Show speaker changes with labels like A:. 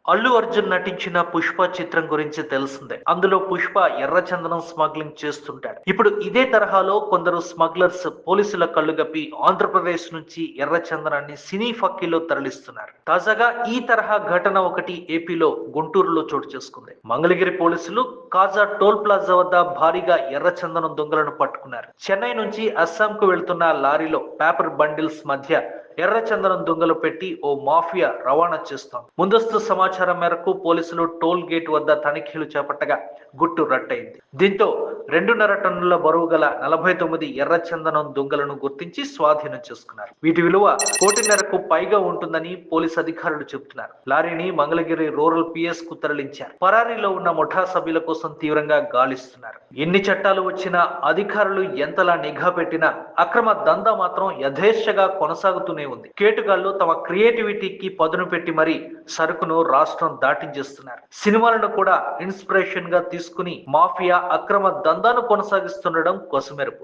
A: అల్లు అర్జున్ నటించిన పుష్ప చిత్రం గురించి తెలిసిందే. అందులో పుష్ప ఎర్రచందనం స్మగ్లింగ్ చేస్తుంటాడు. ఇప్పుడు ఇదే తరహాలో కొందరు స్మగ్లర్స్ పోలీసుల కళ్ళుగప్పి ఆంధ్రప్రదేశ్ నుంచి ఎర్రచందనాన్ని సినీ ఫక్కీలో తరలిస్తున్నారు. తాజాగా ఈ తరహా ఘటన ఒకటి ఏపీలో గుంటూరులో చోటు చేసుకుంది. మంగళగిరి పోలీసులు కాజా టోల్ ప్లాజా వద్ద భారీగా ఎర్రచందనం దొంగలను పట్టుకున్నారు. చెన్నై నుంచి అస్సాంకు వెళ్తున్న లారీలో పేపర్ బండిల్స్ మధ్య ఎర్రచందనం దొంగలు పెట్టి ఓ మాఫియా రవాణా చేస్తోంది. ముందస్తు సమాచారం మేరకు పోలీసులు టోల్ గేట్ వద్ద తనిఖీలు చేపట్టగా గుట్టు రట్టయింది. దీంతో 2.5 టన్నుల బరువు గల 49 ఎర్రచందనం దొంగలను గుర్తించి స్వాధీనం చేసుకున్నారు. వీటి విలువ 1.5 పైగా ఉంటుందని పోలీసు అధికారులు చెబుతున్నారు. లారీని మంగళగిరి రూరల్ పిఎస్ కు తరలించారు. పరారీలో ఉన్న ముఠా సభ్యుల కోసం తీవ్రంగా గాలిస్తున్నారు. ఎన్ని చట్టాలు వచ్చినా, అధికారులు ఎంతలా నిఘా పెట్టినా అక్రమ దందా మాత్రం యథేచ్ఛగా కొనసాగుతూనే ఉంది. కేటుగాళ్లు తమ క్రియేటివిటీకి పదును పెట్టి మరీ సరుకును రాష్ట్రం దాటించేస్తున్నారు. సినిమాలను కూడా ఇన్స్పిరేషన్ గా తీసుకుని మాఫియా అక్రమ దందాను కొనసాగిస్తుండడం కొసమెరుపు.